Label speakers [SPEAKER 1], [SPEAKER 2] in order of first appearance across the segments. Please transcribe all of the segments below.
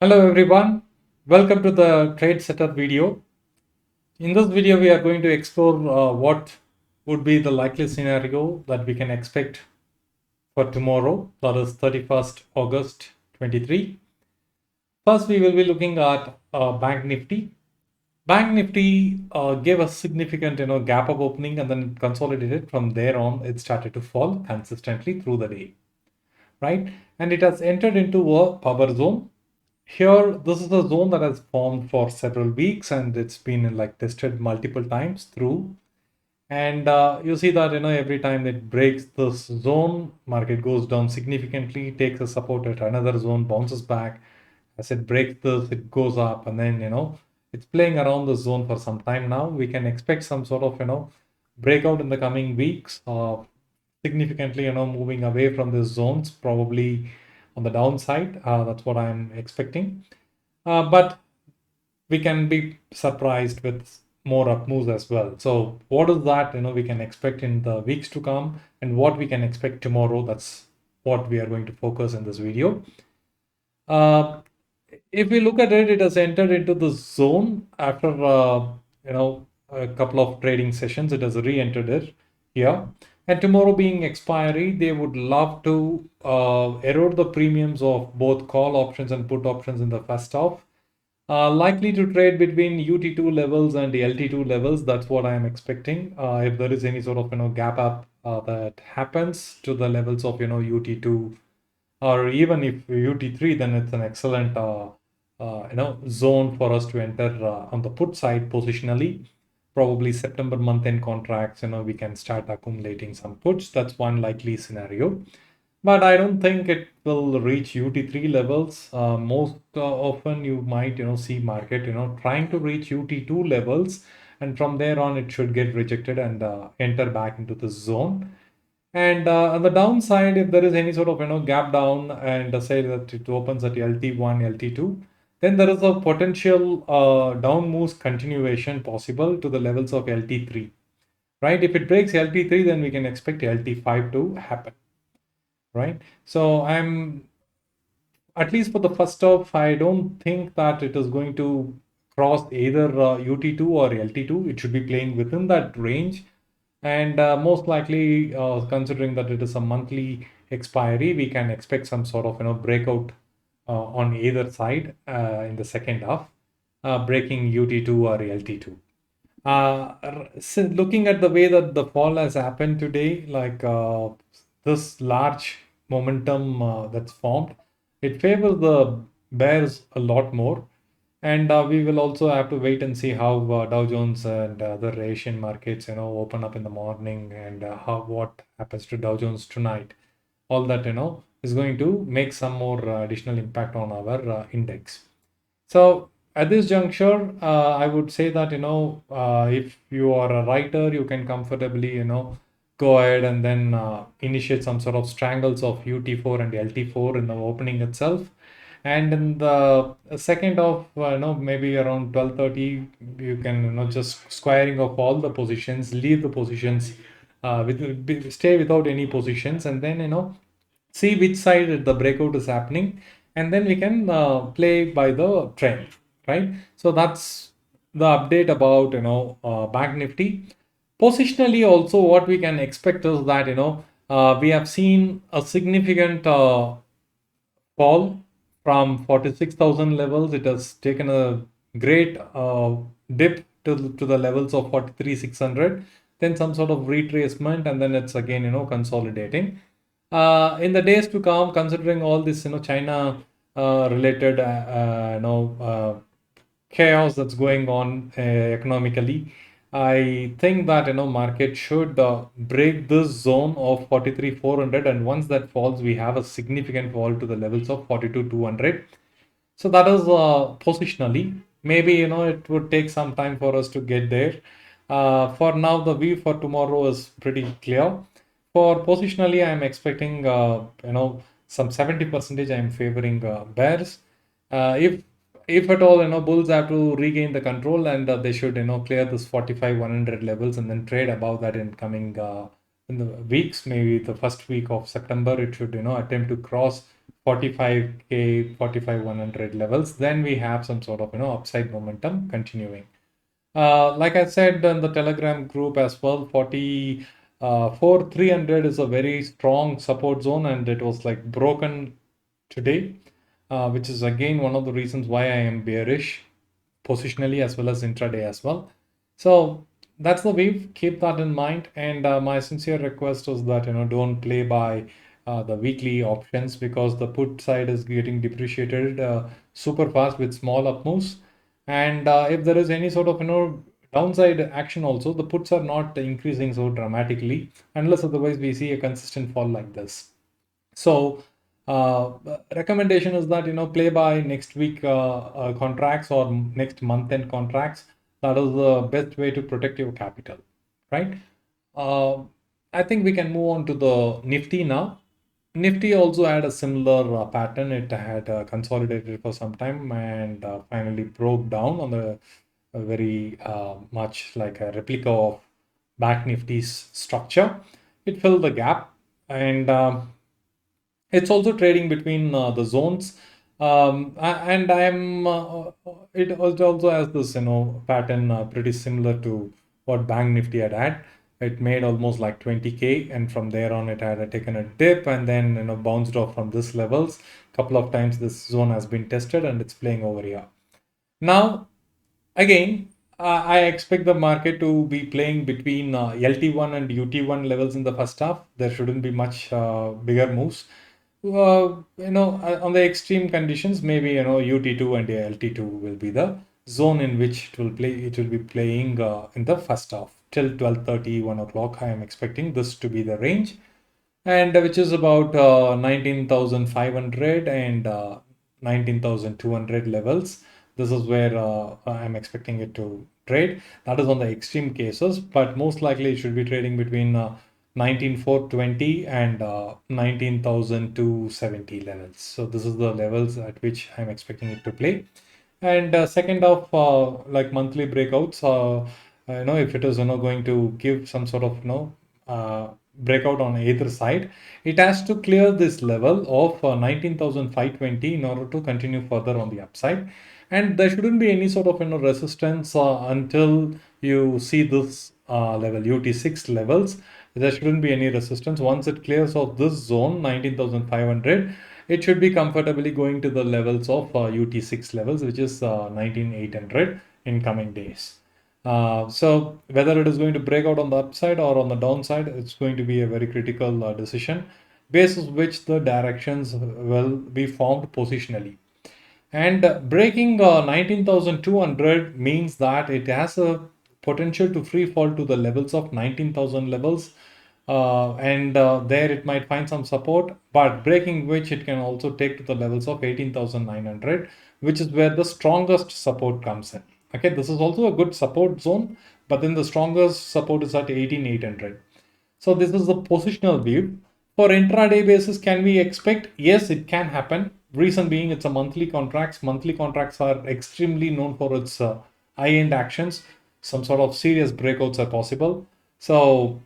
[SPEAKER 1] Hello everyone, welcome to the trade setup video. In this video, we are going to explore what would be the likely scenario that we can expect for tomorrow, that is 31st August 23. First, we will be looking at Bank Nifty. Bank Nifty gave a significant gap up opening and then it consolidated. From there on, it started to fall consistently through the day, right? And it has entered into a power zone. Here, this is a zone that has formed for several weeks and it's been tested multiple times through. And you see that every time it breaks this zone, market goes down significantly, takes a support at another zone, bounces back. As it breaks this, it goes up, and then it's playing around the zone for some time now. We can expect some sort of breakout in the coming weeks, significantly moving away from these zones, probably on the downside. That's what I'm expecting. But we can be surprised with more up moves as well. So what is that we can expect in the weeks to come and what we can expect tomorrow? That's what we are going to focus in this video. If we look at it, it has entered into the zone after a couple of trading sessions. It has re-entered it here. And tomorrow being expiry, they would love to erode the premiums of both call options and put options in the first half. Likely to trade between UT2 levels and the LT2 levels. That's what I am expecting. If there is any sort of gap up that happens to the levels of UT2 or even if UT3, then it's an excellent zone for us to enter on the put side positionally. Probably September month end contracts, we can start accumulating some puts. That's one likely scenario. But I don't think it will reach UT3 levels. Most often you might, see market, trying to reach UT2 levels. And from there on, it should get rejected and enter back into the zone. And on the downside, if there is any sort of gap down and say that it opens at LT1, LT2, then there is a potential down moves continuation possible to the levels of LT3, right? If it breaks LT3, then we can expect LT5 to happen, right? So I'm at least for the first off, I don't think that it is going to cross either UT2 or LT2. It should be playing within that range. And most likely, considering that it is a monthly expiry, we can expect some sort of breakout on either side in the second half, breaking UT2 or LT2. So looking at the way that the fall has happened today, this large momentum that's formed, it favors the bears a lot more. And we will also have to wait and see how Dow Jones and other Asian markets, open up in the morning and how what happens to Dow Jones tonight. All that, is going to make some more additional impact on our index. So at this juncture, I would say that, if you are a writer, you can comfortably, go ahead and then initiate some sort of strangles of UT4 and LT4 in the opening itself. And in the second of, maybe around 12:30, you can, just squaring of all the positions, leave the positions, stay without any positions, and then, see which side the breakout is happening, and then we can play by the trend, right? So that's the update about Bank Nifty. Positionally also, what we can expect is that we have seen a significant fall from 46,000 levels. It has taken a great dip to the levels of 43,600, then some sort of retracement, and then it's again consolidating. In the days to come, considering all this China related chaos that's going on economically, I think that market should break this zone of 43,400, and once that falls, we have a significant fall to the levels of 42,200. So that is positionally. Maybe it would take some time for us to get there. For now, the view for tomorrow is pretty clear. For positionally, I'm expecting some 70%. I'm favoring bears. If at all bulls have to regain the control, and they should clear this 45,100 levels and then trade above that in coming in the weeks. Maybe the first week of September, it should attempt to cross 45k 45100 levels, then we have some sort of upside momentum continuing. Like I said in the Telegram group as well, 44 300 is a very strong support zone, and it was like broken today, which is again one of the reasons why I am bearish positionally as well as intraday as well. So that's the wave. Keep that in mind. And my sincere request is that don't play by the weekly options, because the put side is getting depreciated super fast with small up moves. And if there is any sort of downside action also, the puts are not increasing so dramatically unless otherwise we see a consistent fall like this. So recommendation is that play by next week contracts or next month end contracts. That is the best way to protect your capital, right? Uh, I think we can move on to the Nifty now. Nifty also had a similar pattern. It had consolidated for some time and finally broke down on the very much like a replica of Bank Nifty's structure. It filled the gap, and it's also trading between the zones. And I'm it also has this pattern pretty similar to what Bank Nifty had. It made almost like 20k, and from there on it had taken a dip and then bounced off from this levels. Couple of times this zone has been tested and it's playing over here. Now again, I expect the market to be playing between LT1 and UT1 levels in the first half. There shouldn't be much bigger moves. On the extreme conditions, maybe UT2 and LT2 will be the zone in which it will play. It will be playing in the first half till 12:30, 1 o'clock. I am expecting this to be the range, and which is about 19,500 and 19,200 levels. This is where I'm expecting it to trade. That is on the extreme cases, but most likely it should be trading between 19,420 and 19,270 levels. So this is the levels at which I'm expecting it to play. And second of like monthly breakouts, if it is going to give some sort of breakout on either side, it has to clear this level of 19,520 in order to continue further on the upside. And there shouldn't be any sort of resistance until you see this level UT6 levels. There shouldn't be any resistance. Once it clears off this zone 19,500, it should be comfortably going to the levels of UT6 levels, which is 19,800 in coming days. So whether it is going to break out on the upside or on the downside, it's going to be a very critical decision, basis which the directions will be formed positionally. And breaking 19,200 means that it has a potential to free fall to the levels of 19,000 levels. And there it might find some support, but breaking which it can also take to the levels of 18,900, which is where the strongest support comes in. Okay, this is also a good support zone, but then the strongest support is at 18,800. So this is the positional view. For intraday basis, can we expect? Yes, it can happen. Reason being, it's a monthly contracts. Monthly contracts are extremely known for its high-end actions. Some sort of serious breakouts are possible. So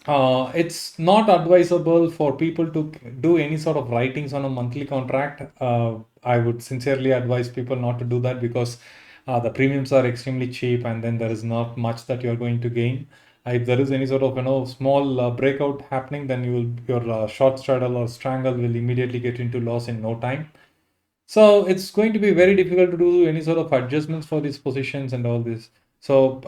[SPEAKER 1] it's not advisable for people to do any sort of writings on a monthly contract. I would sincerely advise people not to do that, because the premiums are extremely cheap, and then there is not much that you're going to gain. If there is any sort of small breakout happening, then your short straddle or strangle will immediately get into loss in no time. So it's going to be very difficult to do any sort of adjustments for these positions and all this. So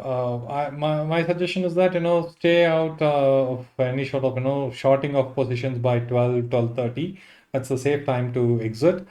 [SPEAKER 1] my suggestion is that stay out of any sort of shorting of positions by 12:30. That's a safe time to exit.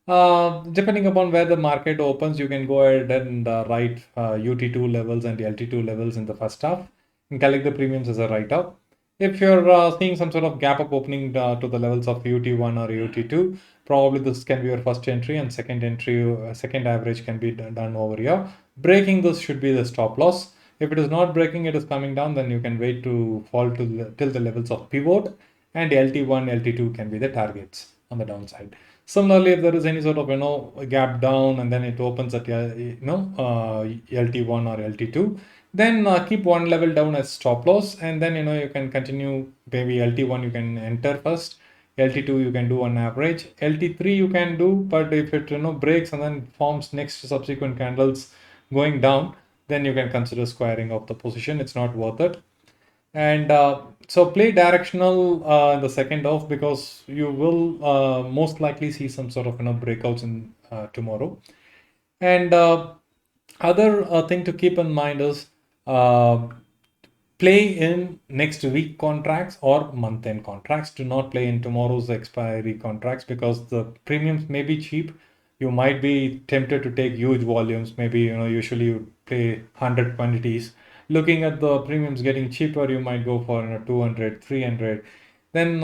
[SPEAKER 1] Depending upon where the market opens, you can go ahead and write UT2 levels and LT2 levels in the first half and collect the premiums as a write-up. If you're seeing some sort of gap up opening to the levels of UT1 or UT2, probably this can be your first entry, and second entry, second average can be done over here. Breaking this should be the stop loss. If it is not breaking, it is coming down, then you can wait to fall to till the levels of pivot, and LT1, LT2 can be the targets on the downside. Similarly, if there is any sort of a gap down and then it opens at LT1 or LT2, then keep one level down as stop loss, and then you can continue. Maybe LT1 you can enter first, LT2 you can do on average. LT3 you can do, but if it breaks and then forms next subsequent candles going down, then you can consider squaring of the position. It's not worth it. And so play directional in the second half, because you will most likely see some sort of breakouts in tomorrow. And other thing to keep in mind is play in next week contracts or month end contracts. Do not play in tomorrow's expiry contracts, because the premiums may be cheap. You might be tempted to take huge volumes. Maybe usually you play 100 quantities. Looking at the premiums getting cheaper, you might go for 200, 300. Then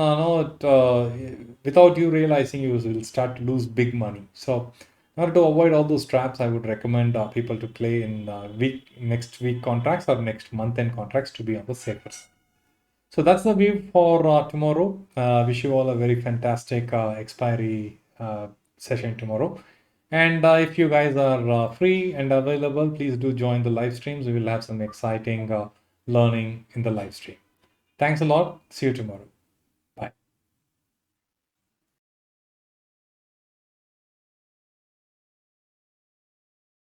[SPEAKER 1] without you realizing, you will start to lose big money. So in order to avoid all those traps, I would recommend people to play in next week contracts or next month end contracts to be on the safer side. So that's the view for tomorrow. Wish you all a very fantastic expiry session tomorrow. And if you guys are free and available, please do join the live streams. We will have some exciting learning in the live stream. Thanks a lot. See you tomorrow.